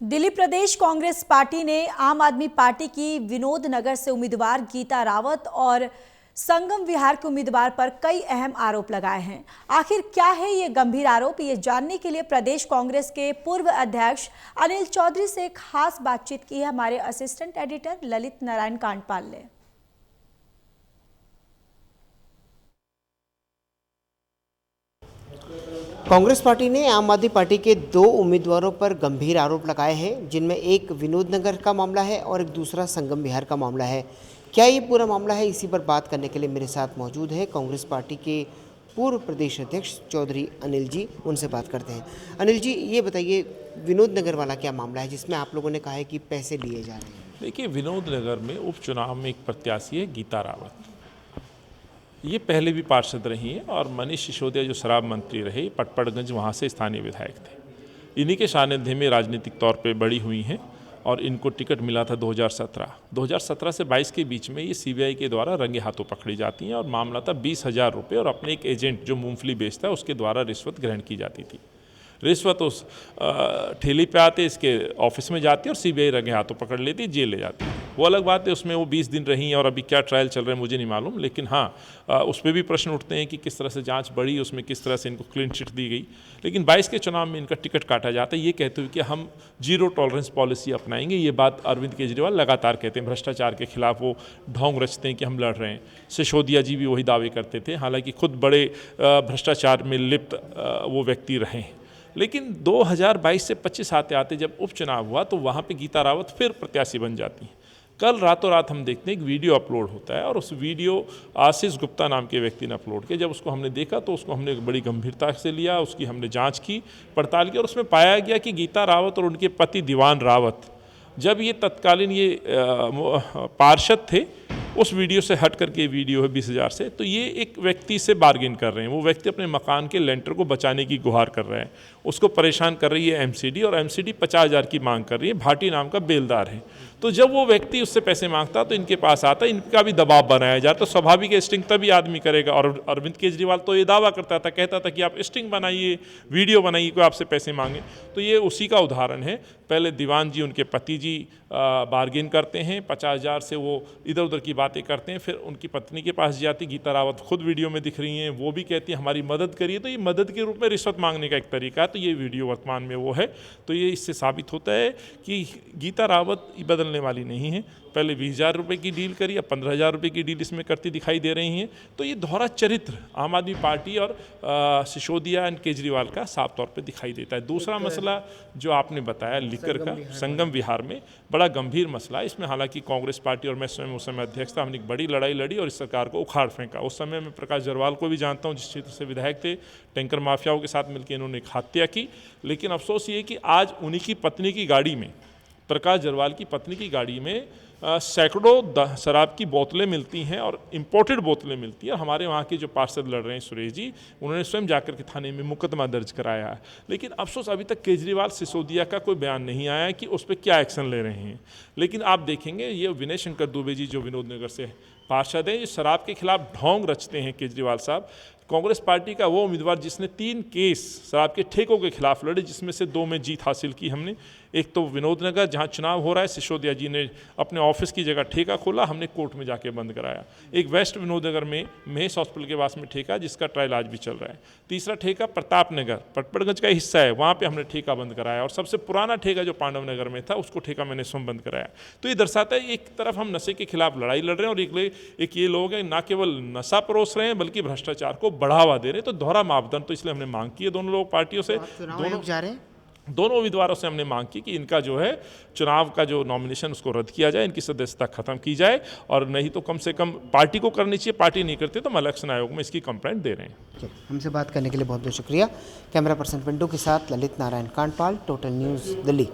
दिल्ली प्रदेश Congress party ने आम आदमी पार्टी की विनोद नगर से उम्मीदवार गीता रावत और संगम विहार के उम्मीदवार पर कई अहम आरोप लगाए हैं। आखिर क्या है ये गंभीर आरोप, ये जानने के लिए प्रदेश कांग्रेस के पूर्व अध्यक्ष अनिल चौधरी से खास बातचीत की है हमारे असिस्टेंट एडिटर ललित नारायण कांडपाल ने। कांग्रेस पार्टी ने आम आदमी पार्टी के दो उम्मीदवारों पर गंभीर आरोप लगाए हैं, जिनमें एक विनोद नगर का मामला है और एक दूसरा संगम विहार का मामला है। क्या ये पूरा मामला है, इसी पर बात करने के लिए मेरे साथ मौजूद है कांग्रेस पार्टी के पूर्व प्रदेश अध्यक्ष चौधरी अनिल जी। उनसे बात करते हैं। अनिल जी, ये बताइए, विनोद नगर वाला क्या मामला है जिसमें आप लोगों ने कहा है कि पैसे लिए जा रहे हैं? देखिए, विनोद नगर में उपचुनाव में एक प्रत्याशी है गीता रावत। ये पहले भी पार्षद रही हैं और मनीष सिसोदिया जो शराब मंत्री रहे, पटपड़गंज वहाँ से स्थानीय विधायक थे। इन्हीं के सानिध्य में राजनीतिक तौर पे बड़ी हुई हैं और इनको टिकट मिला था 2017 से 22 के बीच में ये सीबीआई के द्वारा रंगे हाथों पकड़ी जाती हैं और मामला था 20,000 रुपये और अपने एक एजेंट जो मूंगफली बेचता है उसके द्वारा रिश्वत ग्रहण की जाती थी। रिश्वत उस ठेली पे आते, इसके ऑफिस में जाती और सीबीआई रंगे हाथों पकड़ लेती, जेल ले जाती। वो अलग बात है, उसमें वो 20 दिन रही और अभी क्या ट्रायल चल रहा है मुझे नहीं मालूम, लेकिन हाँ, उस पर भी प्रश्न उठते हैं कि किस तरह से जांच बढ़ी, उसमें किस तरह से इनको क्लीन चिट दी गई। लेकिन 22 के चुनाव में इनका टिकट काटा जाता है ये कहते हुए कि हम जीरो टॉलरेंस पॉलिसी अपनाएंगे। ये बात अरविंद केजरीवाल लगातार कहते हैं। भ्रष्टाचार के खिलाफ वो ढोंग रचते हैं कि हम लड़ रहे हैं। सिसोदिया जी भी वही दावे करते थे, हालांकि खुद बड़े भ्रष्टाचार में लिप्त वो व्यक्ति रहे हैं। लेकिन 2022 से 25 आते आते जब उपचुनाव हुआ तो वहाँ पे गीता रावत फिर प्रत्याशी बन जाती हैं। कल रातों रात हम देखते हैं एक वीडियो अपलोड होता है और उस वीडियो आशीष गुप्ता नाम के व्यक्ति ने अपलोड किया। जब उसको हमने देखा तो उसको हमने बड़ी गंभीरता से लिया, उसकी हमने जांच की, पड़ताल की और उसमें पाया गया कि गीता रावत और उनके पति दीवान रावत जब ये तत्कालीन ये पार्षद थे, उस वीडियो से हट करके वीडियो है 20,000 से, तो ये एक व्यक्ति से बार्गेन कर रहे हैं। वो व्यक्ति अपने मकान के लेंटर को बचाने की गुहार कर रहे हैं, उसको परेशान कर रही है एमसीडी और एमसीडी 50,000 की मांग कर रही है। भाटी नाम का बेलदार है। तो जब वो व्यक्ति उससे पैसे मांगता तो इनके पास आता, इनका भी दबाव बनाया जाता। तो स्वाभाविक स्टिंग तभी आदमी करेगा। और अरविंद केजरीवाल तो ये दावा करता था, कहता था कि आप स्टिंग बनाइए, वीडियो बनाइए, कोई आपसे पैसे मांगे। तो ये उसी का उदाहरण है। पहले दीवान जी, उनके पति जी बार्गेन करते हैं, 50,000 से वो इधर उधर की बातें करते हैं। फिर उनकी पत्नी के पास जाती, गीता रावत खुद वीडियो में दिख रही हैं, वो भी कहती है हमारी मदद करिए। तो ये मदद के रूप में रिश्वत मांगने का एक तरीका है। तो ये वीडियो वर्तमान में वो है। तो ये इससे साबित होता है कि गीता रावत बदलने वाली नहीं है। पहले 20,000 रुपये की डील करी, अब 15,000 रुपये की डील इसमें करती दिखाई दे रही हैं। तो ये दोहरा चरित्र आम आदमी पार्टी और सिसोदिया एंड केजरीवाल का साफ तौर पे दिखाई देता है। दूसरा मसला जो आपने बताया लिकर का, संगम विहार में बड़ा गंभीर मसला है। इसमें हालांकि कांग्रेस पार्टी और मैं स्वयं उस समय अध्यक्ष था, हमने एक बड़ी लड़ाई लड़ी और इस सरकार को उखाड़ फेंका। उस समय मैं प्रकाश जरवाल को भी जानता हूँ, जिस क्षेत्र से विधायक थे। टैंकर माफियाओं के साथ मिलकर इन्होंने एक हत्या की। लेकिन अफसोस ये कि आज उन्हीं की पत्नी की गाड़ी में, प्रकाश जरवाल की पत्नी की गाड़ी में सैकड़ों शराब की बोतलें मिलती हैं और इम्पोर्टेड बोतलें मिलती हैं। हमारे वहाँ के जो पार्षद लड़ रहे हैं सुरेश जी, उन्होंने स्वयं जाकर के थाने में मुकदमा दर्ज कराया है। लेकिन अफसोस अभी तक केजरीवाल सिसोदिया का कोई बयान नहीं आया है कि उस पर क्या एक्शन ले रहे हैं। लेकिन आप देखेंगे ये विनय शंकर दुबे जी जो विनोद नगर से पार्षद हैं, ये शराब के खिलाफ ढोंग रचते हैं केजरीवाल साहब। कांग्रेस पार्टी का वो उम्मीदवार जिसने 3 केस शराब के ठेकों के खिलाफ लड़े, जिसमें से 2 में जीत हासिल की हमने। एक तो विनोद नगर जहाँ चुनाव हो रहा है, सिसोदिया जी ने अपने ऑफिस की जगह ठेका खोला, हमने कोर्ट में जाके बंद कराया। एक वेस्ट विनोद नगर में महेश हॉस्पिटल के पास में ठेका, जिसका ट्रायल आज भी चल रहा है। तीसरा ठेका प्रताप नगर, पटपड़गंज का हिस्सा है, वहाँ पे हमने ठेका बंद कराया। और सबसे पुराना ठेका जो पांडव नगर में था, उसको ठेका मैंने स्वयं बंद कराया। तो ये दर्शाता है एक तरफ हम नशे के खिलाफ लड़ाई लड़ रहे हैं और एक ये लोग हैं ना केवल नशा परोस रहे हैं बल्कि भ्रष्टाचार को बढ़ावा दे रहे हैं। तो दोहरा मापदंड, तो इसलिए हमने मांग की है दोनों लोग पार्टियों से, दोनों उम्मीदवारों से हमने मांग की कि इनका जो है चुनाव का जो नॉमिनेशन उसको रद्द किया जाए, इनकी सदस्यता खत्म की जाए, और नहीं तो कम से कम पार्टी को करनी चाहिए। पार्टी नहीं करती तो हम इलेक्शन आयोग में इसकी कंप्लेंट दे रहे हैं। हमसे बात करने के लिए बहुत बहुत शुक्रिया। कैमरा पर्सन पिंटू के साथ ललित नारायण कांडपाल, टोटल न्यूज़ दिल्ली।